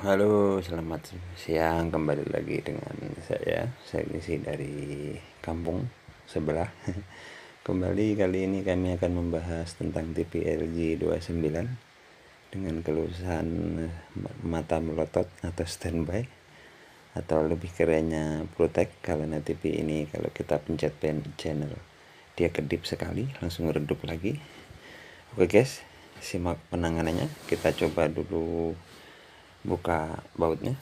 Halo, selamat siang. Kembali lagi dengan saya ngisi dari kampung sebelah. Kembali kali ini kami akan membahas tentang TV LG 29 dengan keluhan mata melotot atau standby, atau lebih kerennya protek, karena TV ini kalau kita pencet channel dia kedip sekali langsung redup lagi. Oke guys, simak penanganannya. Kita coba dulu buka bautnya.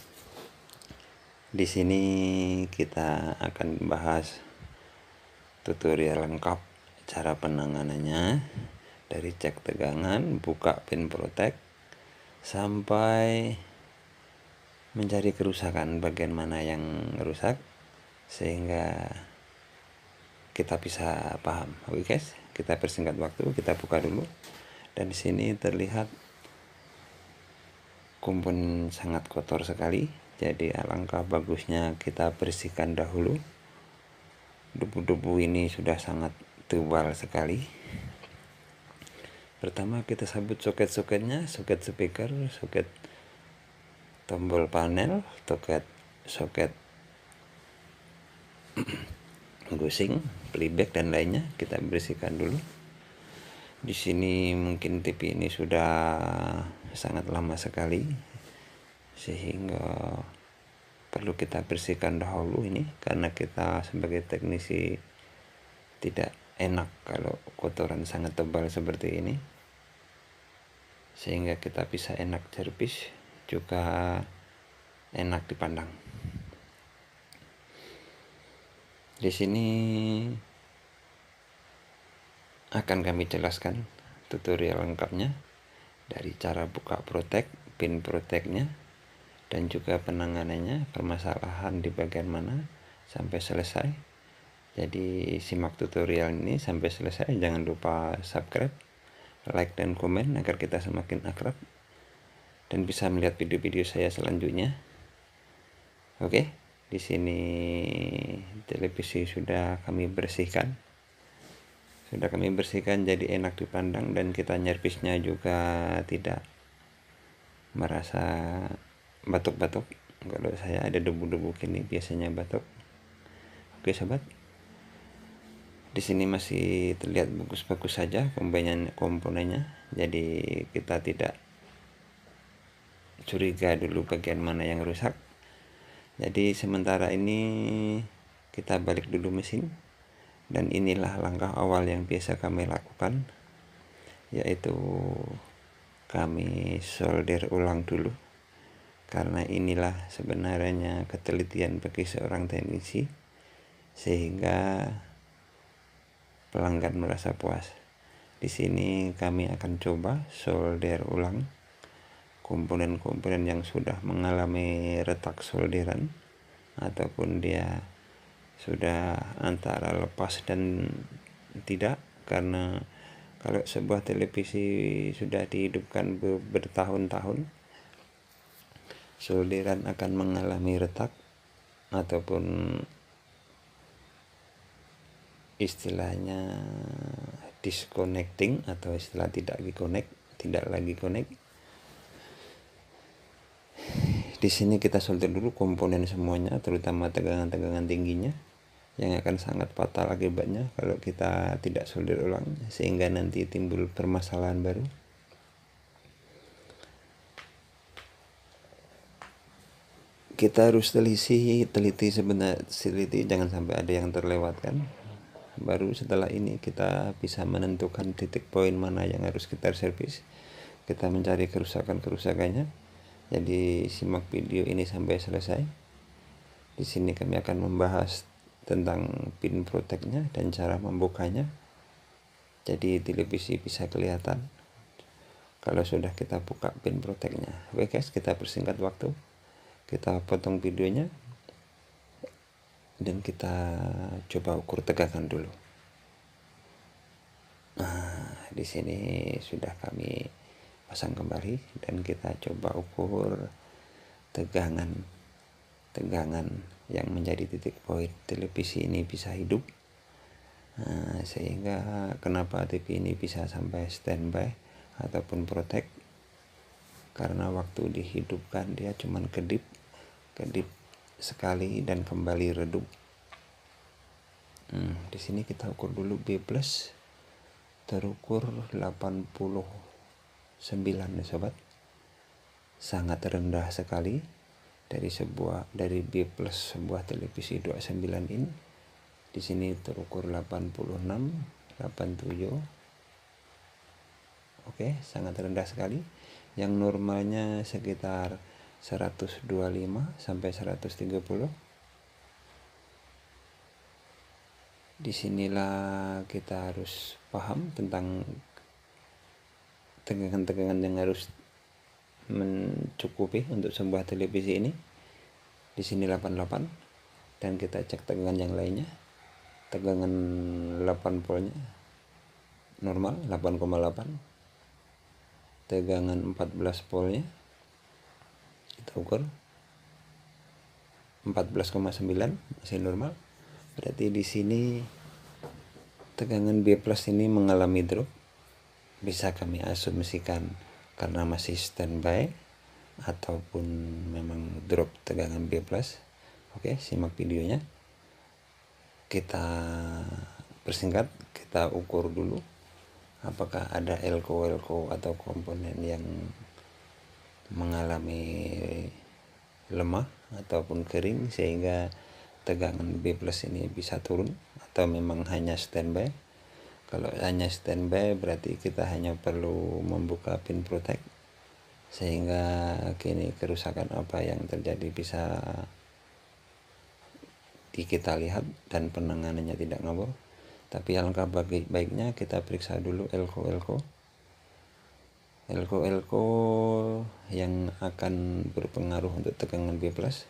Di sini kita akan bahas tutorial lengkap cara penanganannya, dari cek tegangan, buka pin protect, sampai mencari kerusakan, bagian mana yang rusak, sehingga kita bisa paham. Oke guys, kita persingkat waktu, kita buka dulu. Dan di sini terlihat komponen sangat kotor sekali, jadi alangkah bagusnya kita bersihkan dahulu. Debu-debu ini sudah sangat tebal sekali. Pertama kita sabut soket-soketnya, soket speaker, soket tombol panel, soket gusing, playback dan lainnya kita bersihkan dulu. Di sini mungkin TV ini sudah sangat lama sekali, sehingga perlu kita bersihkan dahulu ini, karena kita sebagai teknisi tidak enak kalau kotoran sangat tebal seperti ini, sehingga kita bisa enak servis, juga enak dipandang. Di sini akan kami jelaskan tutorial lengkapnya, dari cara buka protect, pin protectnya, dan juga penanganannya, permasalahan di bagian mana, sampai selesai. Jadi simak tutorial ini sampai selesai. Jangan lupa subscribe, like, dan komen agar kita semakin akrab dan bisa melihat video-video saya selanjutnya. Oke, di sini televisi sudah kami bersihkan. Jadi enak dipandang, dan kita nyervisnya juga tidak merasa batuk-batuk. Kalau saya ada debu-debu gini biasanya batuk. Oke sobat, di sini masih terlihat bagus-bagus saja komponennya, jadi kita tidak curiga dulu bagian mana yang rusak. Jadi sementara ini kita balik dulu mesin, dan inilah langkah awal yang biasa kami lakukan, yaitu kami solder ulang dulu, karena inilah sebenarnya ketelitian bagi seorang teknisi, sehingga pelanggan merasa puas. Di sini kami akan coba solder ulang komponen-komponen yang sudah mengalami retak solderan, ataupun dia sudah antara lepas dan tidak, karena kalau sebuah televisi sudah dihidupkan bertahun-tahun, solderan akan mengalami retak, ataupun istilahnya disconnecting, atau istilah tidak lagi connect. Di sini kita solder dulu komponen semuanya, terutama tegangan-tegangan tingginya, yang akan sangat fatal akibatnya kalau kita tidak solder ulang, sehingga nanti timbul permasalahan baru. Kita harus teliti jangan sampai ada yang terlewatkan. Baru setelah ini kita bisa menentukan titik poin mana yang harus kita servis, kita mencari kerusakannya. Jadi simak video ini sampai selesai. Di sini kami akan membahas tentang pin protectnya dan cara membukanya, jadi televisi bisa kelihatan kalau sudah kita buka pin protectnya. Oke guys, kita persingkat waktu, kita potong videonya, dan kita coba ukur tegangan dulu. Di sini sudah kami pasang kembali, dan kita coba ukur tegangan yang menjadi titik poin televisi ini bisa hidup. Sehingga kenapa TV ini bisa sampai standby ataupun protect. karena waktu dihidupkan dia cuman kedip sekali dan kembali redup. Di sini kita ukur dulu B plus, terukur 89 ya sobat, sangat rendah sekali dari B plus sebuah televisi 29 in. Di sini terukur 86, 87. Oke, sangat rendah sekali. Yang normalnya sekitar 125 sampai 130. Disinilah kita harus paham tentang tegangan-tegangan yang harus mencukupi untuk sebuah televisi ini. Di sini 88 dan kita cek tegangan yang lainnya. Tegangan 8 voltnya normal 8,8. Tegangan 14 voltnya kita ukur 14,9, masih normal. Berarti di sini tegangan B plus ini mengalami drop. Bisa kami asumsikan karena masih standby ataupun memang drop tegangan B plus. Oke, simak videonya. Kita persingkat, kita ukur dulu apakah ada elko atau komponen yang mengalami lemah ataupun kering sehingga tegangan B plus ini bisa turun, atau memang hanya standby. Kalau hanya standby berarti kita hanya perlu membuka pin protect sehingga kini kerusakan apa yang terjadi bisa kita lihat dan penanganannya tidak ngawur. Tapi alangkah baiknya kita periksa dulu elko yang akan berpengaruh untuk tegangan B plus,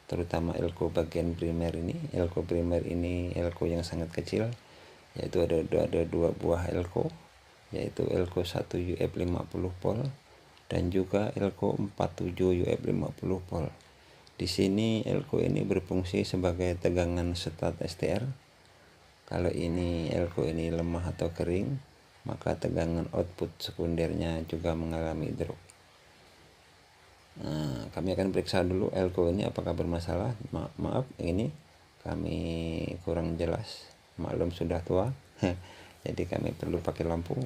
terutama elko bagian primer ini. Elko primer ini elko yang sangat kecil, yaitu ada dua buah elko, yaitu elko 1 UF 50 volt dan juga elko 47 UF 50 volt. Di sini elko ini berfungsi sebagai tegangan start STR. Kalau ini elko ini lemah atau kering, maka tegangan output sekundernya juga mengalami drop. Kami akan periksa dulu elko ini apakah bermasalah. Maaf, ini kami kurang jelas, maklum sudah tua. Jadi kami perlu pakai lampu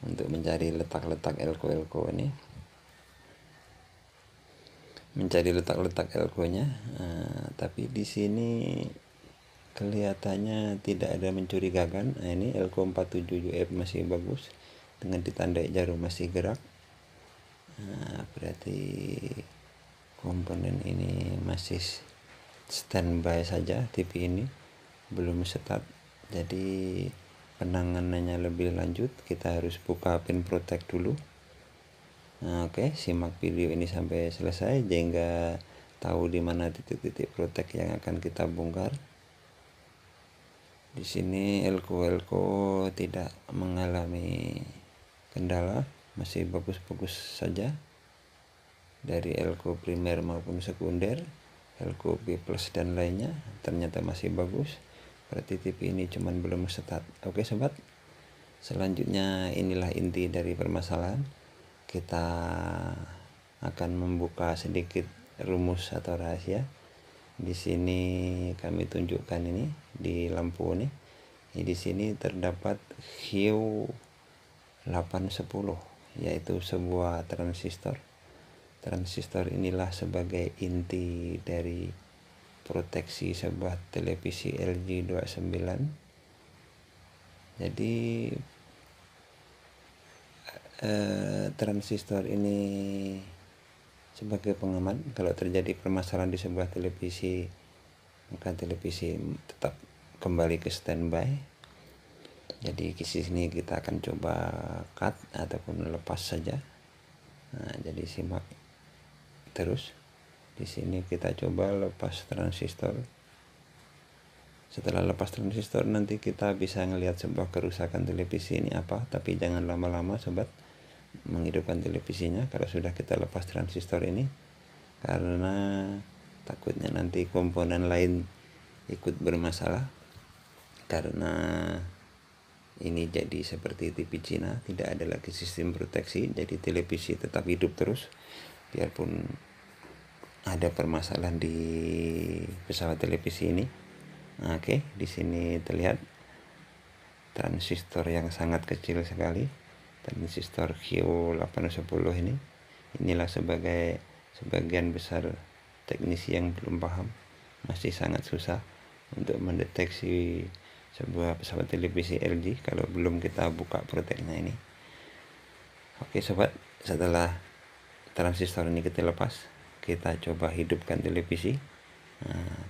untuk mencari letak-letak elko ini, mencari letak-letak elko-nya. Tapi di sini kelihatannya tidak ada mencurigakan. Ini elko 47 UF masih bagus dengan ditandai jarum masih gerak. Berarti komponen ini masih standby saja, TV ini belum start. Jadi penanganannya lebih lanjut kita harus buka pin protect dulu. Oke, simak video ini sampai selesai sehingga tahu di mana titik-titik protect yang akan kita bongkar. Di sini elko tidak mengalami kendala, masih bagus-bagus saja dari elko primer maupun sekunder. Elko B plus dan lainnya ternyata masih bagus. Berarti TV ini cuman belum start. Oke sobat, selanjutnya inilah inti dari permasalahan. Kita akan membuka sedikit rumus atau rahasia. Di sini kami tunjukkan ini di lampu ini. Di sini terdapat hue 810, yaitu sebuah transistor. Transistor inilah sebagai inti dari proteksi sebuah televisi LG 29. Jadi transistor ini sebagai pengaman kalau terjadi permasalahan di sebuah televisi, maka televisi tetap kembali ke standby. Jadi di sini kita akan coba cut ataupun lepas saja. Jadi simak terus. Di sini kita coba lepas transistor. Setelah lepas transistor nanti kita bisa ngelihat sebuah kerusakan televisi ini apa, tapi jangan lama-lama sobat menghidupkan televisinya kalau sudah kita lepas transistor ini, karena takutnya nanti komponen lain ikut bermasalah karena ini jadi seperti TV Cina, tidak ada lagi sistem proteksi, jadi televisi tetap hidup terus biarpun ada permasalahan di pesawat televisi ini. Oke, di sini terlihat transistor yang sangat kecil sekali, transistor Q810 ini. Inilah sebagian besar teknisi yang belum paham, masih sangat susah untuk mendeteksi sebuah pesawat televisi LG kalau belum kita buka proteknya ini. Oke sobat, setelah transistor ini kita lepas, kita coba hidupkan televisi.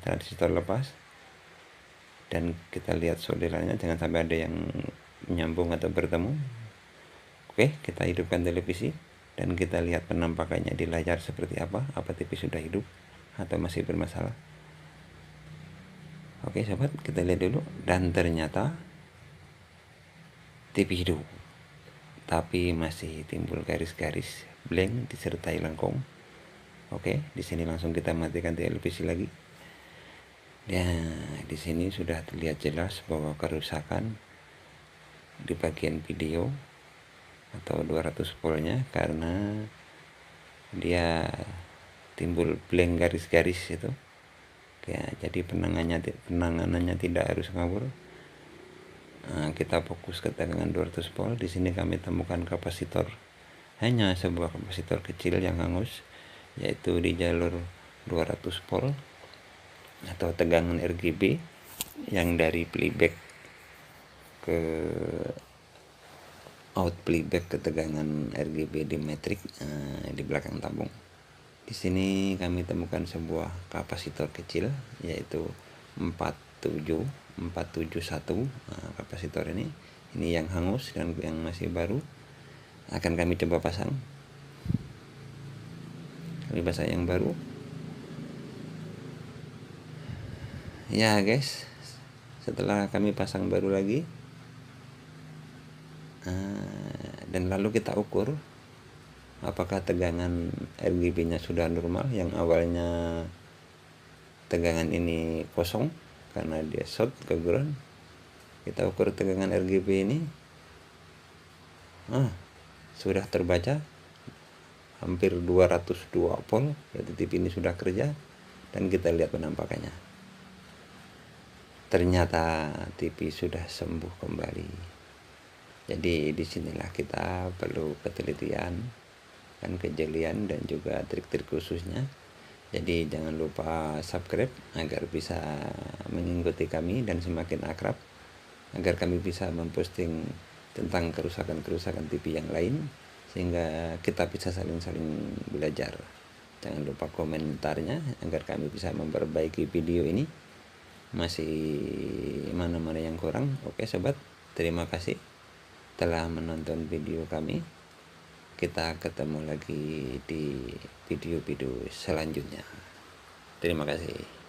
Transistor lepas dan kita lihat solderannya, jangan sampai ada yang menyambung atau bertemu. Oke, kita hidupkan televisi dan kita lihat penampakannya di layar seperti apa TV sudah hidup atau masih bermasalah. Oke sobat, kita lihat dulu, dan ternyata TV hidup, tapi masih timbul garis-garis blank disertai lengkung. Oke, di sini langsung kita matikan televisi lagi. Ya, di sini sudah terlihat jelas bahwa kerusakan di bagian video atau 200 voltnya karena dia timbul blank garis-garis itu. Ya, jadi penanganannya tidak harus ngawur. Kita fokus ke tegangan 200 volt. Di sini kami temukan kapasitor, hanya sebuah kapasitor kecil yang hangus, yaitu di jalur 200 volt atau tegangan RGB yang dari playback ke out playback ke tegangan RGB di metrik di belakang tabung. Di sini kami temukan sebuah kapasitor kecil yaitu 471. Kapasitor ini yang hangus dan yang masih baru akan kami coba pasang. Kami pasang yang baru. Ya guys, setelah kami pasang baru lagi dan lalu kita ukur apakah tegangan RGB nya sudah normal. Yang awalnya tegangan ini kosong karena dia short ke ground. Kita ukur tegangan RGB ini sudah terbaca hampir 202 volt, berarti TV ini sudah kerja. Dan kita lihat penampakannya, ternyata TV sudah sembuh kembali. Jadi disinilah kita perlu ketelitian dan kejelian dan juga trik-trik khususnya. Jadi jangan lupa subscribe agar bisa mengikuti kami dan semakin akrab, agar kami bisa memposting tentang kerusakan-kerusakan TV yang lain, sehingga kita bisa saling-saling belajar. Jangan lupa komentarnya agar kami bisa memperbaiki video ini. Masih mana-mana yang kurang. Oke sobat, terima kasih telah menonton video kami. Kita ketemu lagi di video-video selanjutnya. Terima kasih.